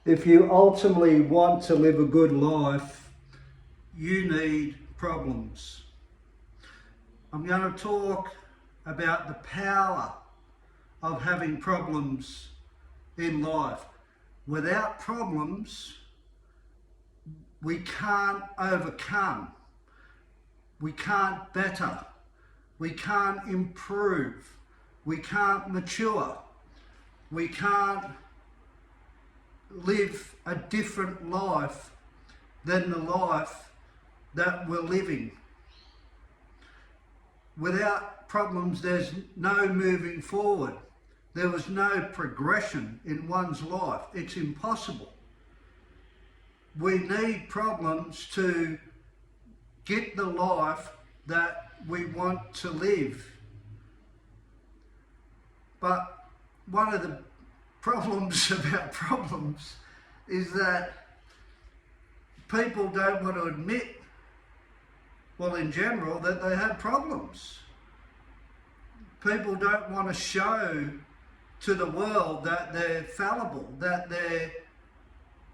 If you ultimately want to live a good life, you need problems. I'm going to talk about the power of having problems in life. Without problems, we can't overcome, we can't better, we can't improve, we can't mature, we can't live a different life than the life that we're living. Without problems, there's no moving forward. There was no progression in one's life. It's impossible. We need problems to get the life that we want to live. But one of the problems about problems is that people don't want to admit, well, in general, that they have problems. People don't want to show to the world that they're fallible, that they're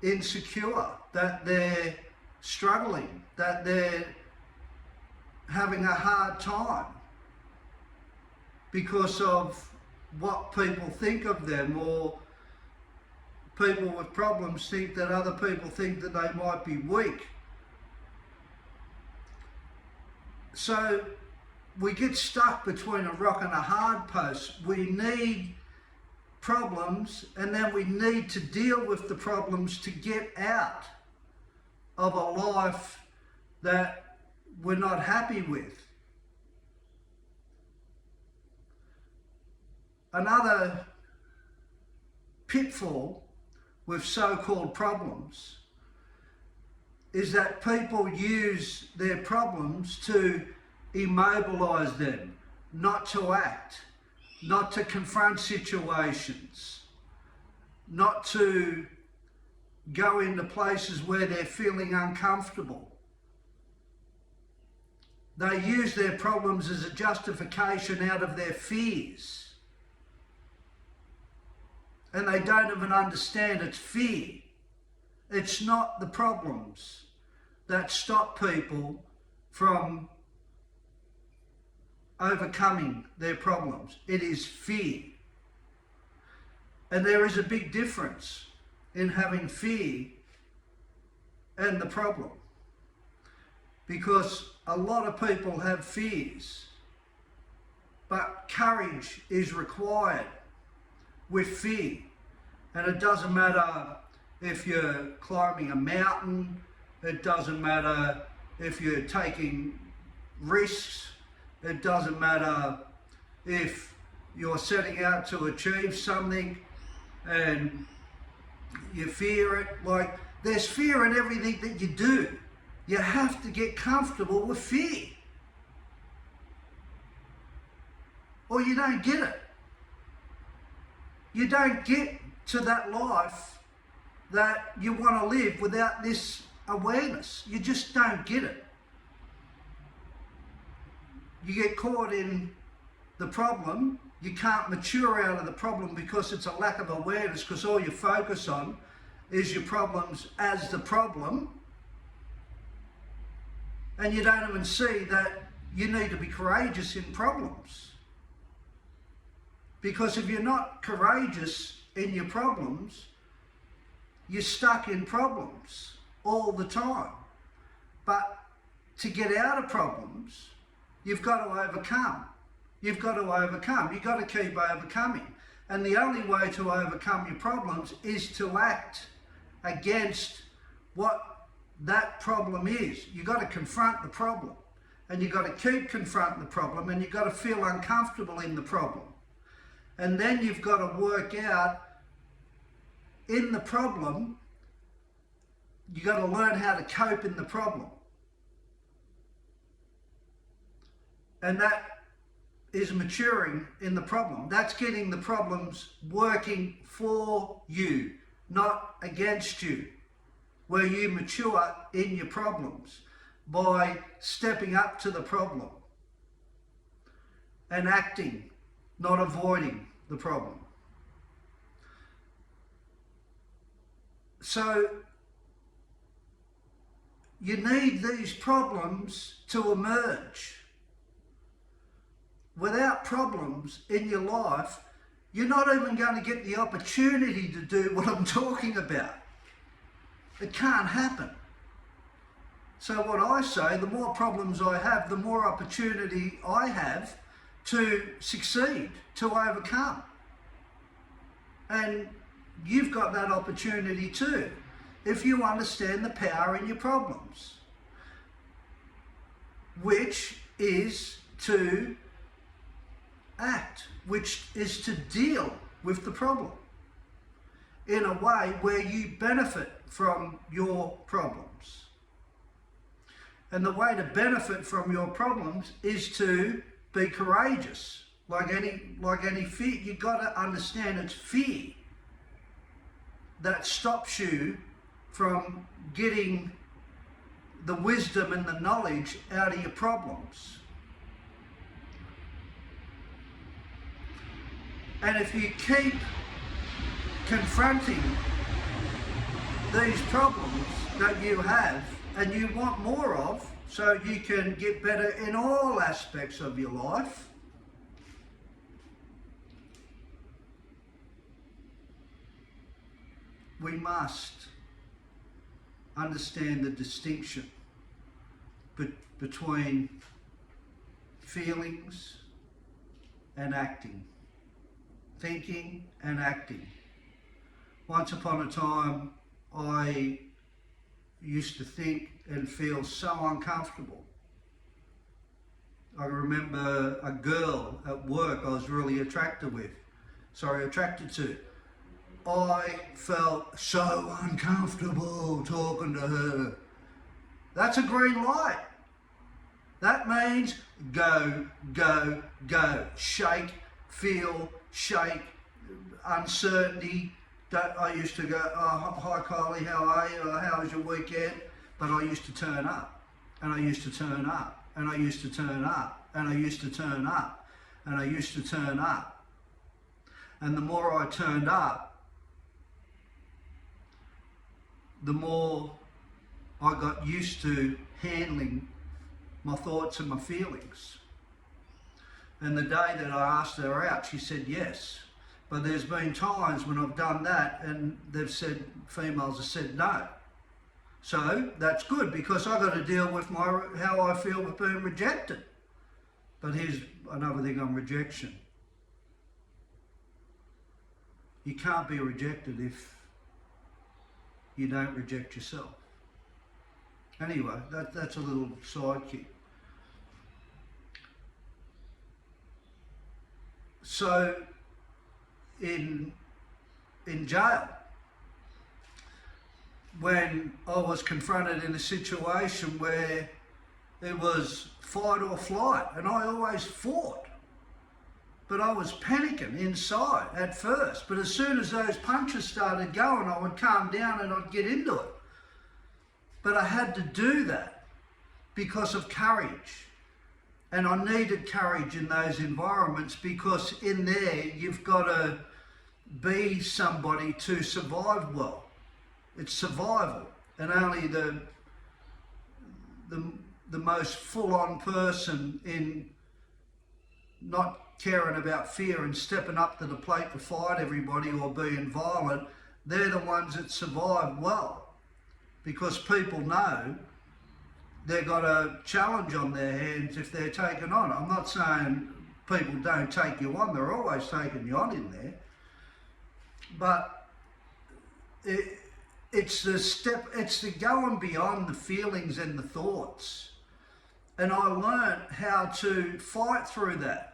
insecure, that they're struggling, that they're having a hard time because of what people think of them, or people with problems think that other people think that they might be weak. So we get stuck between a rock and a hard place. We need problems, and then we need to deal with the problems to get out of a life that we're not happy with. Another pitfall with so-called problems is that people use their problems to immobilize them, not to act, not to confront situations, not to go into places where they're feeling uncomfortable. They use their problems as a justification out of their fears. And they don't even understand it's fear. It's not the problems that stop people from overcoming their problems. It is fear. And there is a big difference in having fear and the problem. Because a lot of people have fears, but courage is required with fear. And it doesn't matter if you're climbing a mountain, it doesn't matter if you're taking risks, it doesn't matter if you're setting out to achieve something and you fear it. Like, there's fear in everything that you do. You have to get comfortable with fear, or you don't get it. You don't get to that life that you want to live without this awareness. You just don't get it. You get caught in the problem. You can't mature out of the problem because it's a lack of awareness, because all you focus on is your problems as the problem. And you don't even see that you need to be courageous in problems. Because if you're not courageous in your problems, you're stuck in problems all the time. But to get out of problems, you've got to overcome. You've got to overcome. You've got to keep overcoming. And the only way to overcome your problems is to act against what that problem is. You've got to confront the problem. And you've got to keep confronting the problem, and you've got to feel uncomfortable in the problem. And then you've got to work out in the problem, you've got to learn how to cope in the problem. And that is maturing in the problem. That's getting the problems working for you, not against you, where you mature in your problems by stepping up to the problem and acting, not avoiding the problem. So you need these problems to emerge. Without problems in your life, you're not even going to get the opportunity to do what I'm talking about. It can't happen. So what I say, the more problems I have, the more opportunity I have to succeed, to overcome. And you've got that opportunity too, if you understand the power in your problems, which is to act, which is to deal with the problem in a way where you benefit from your problems. And the way to benefit from your problems is to be courageous. Like any fear, you've got to understand it's fear that stops you from getting the wisdom and the knowledge out of your problems. And if you keep confronting these problems that you have and you want more of, so you can get better in all aspects of your life, we must understand the distinction between feelings and acting, thinking and acting. Once upon a time, I used to think and feel so uncomfortable. I remember a girl at work I was really attracted to. I felt so uncomfortable talking to her. That's a green light. That means go, go, go. Shake, feel, shake, uncertainty. I used to go, oh, hi Kylie, how are you? How was your weekend? But I used to turn up, and I used to turn up, and I used to turn up, and I used to turn up, and I used to turn up. And the more I turned up, the more I got used to handling my thoughts and my feelings. And the day that I asked her out, she said yes. But there's been times when I've done that and they've said, females have said no. So that's good, because I've got to deal with how I feel with being rejected. But here's another thing on rejection. You can't be rejected if you don't reject yourself. Anyway, that's a little sidekick. So in jail, when I was confronted in a situation where it was fight or flight, and I always fought, but I was panicking inside at first. But as soon as those punches started going, I would calm down and I'd get into it. But I had to do that because of courage. And I needed courage in those environments, because in there you've got to be somebody to survive well. It's survival. And only the most full-on person in not caring about fear and stepping up to the plate to fight everybody or being violent, they're the ones that survive well, because people know they've got a challenge on their hands if they're taken on. I'm not saying people don't take you on, they're always taking you on in there, but it's the going beyond the feelings and the thoughts. And I learned how to fight through that.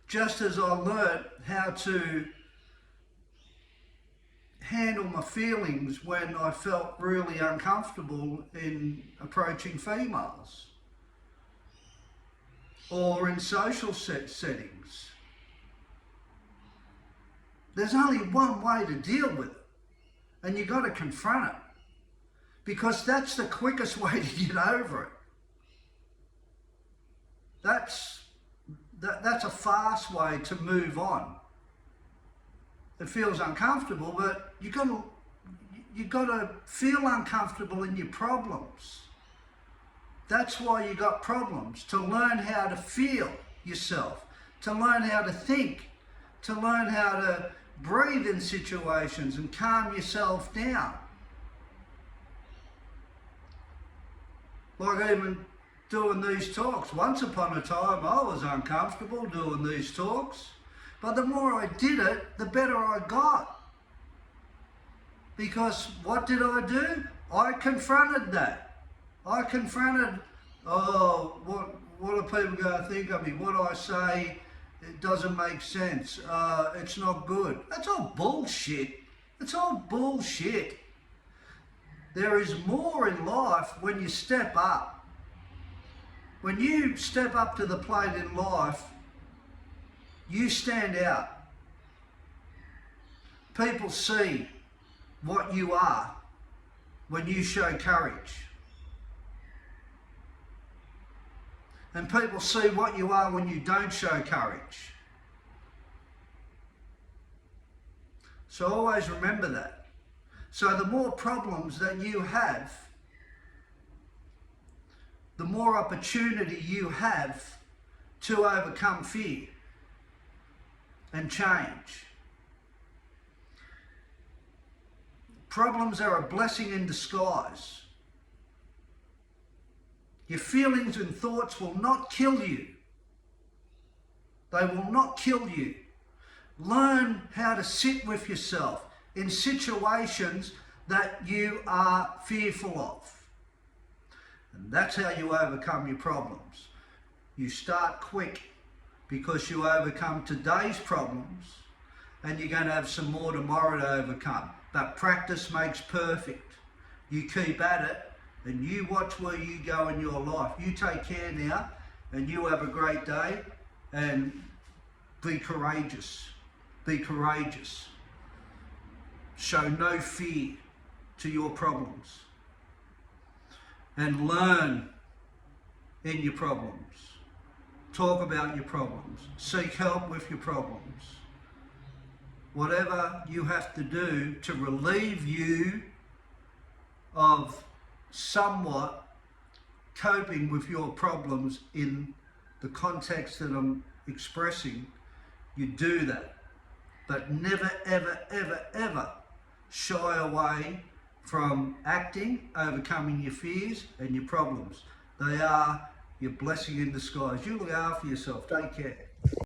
Just as I learnt how to handle my feelings when I felt really uncomfortable in approaching females or in social settings. There's only one way to deal with it, and you've got to confront it, because that's the quickest way to get over it. That's a fast way to move on. It feels uncomfortable, but you got to feel uncomfortable in your problems. That's why you got problems, to learn how to feel yourself, to learn how to think, to learn how to breathe in situations and calm yourself down. Like even doing these talks. Once upon a time I was uncomfortable doing these talks, but the more I did it, the better I got. Because what did I do? I confronted that. I confronted, oh, what are people going to think of me? What I say, it doesn't make sense. It's not good. That's all bullshit. It's all bullshit. There is more in life when you step up. When you step up to the plate in life, you stand out. People see what you are when you show courage. And people see what you are when you don't show courage. So always remember that. So the more problems that you have, the more opportunity you have to overcome fear and change. Problems are a blessing in disguise. Your feelings and thoughts will not kill you. They will not kill you. Learn how to sit with yourself in situations that you are fearful of. And that's how you overcome your problems. You start quick because you overcome today's problems and you're going to have some more tomorrow to overcome. But practice makes perfect. You keep at it and you watch where you go in your life. You take care now and you have a great day and be courageous. Be courageous. Show no fear to your problems. And learn in your problems. Talk about your problems. Seek help with your problems. Whatever you have to do to relieve you of somewhat coping with your problems in the context that I'm expressing, you do that. But never, ever, ever, ever shy away from acting, overcoming your fears and your problems. They are your blessing in disguise. You look after yourself. Take care.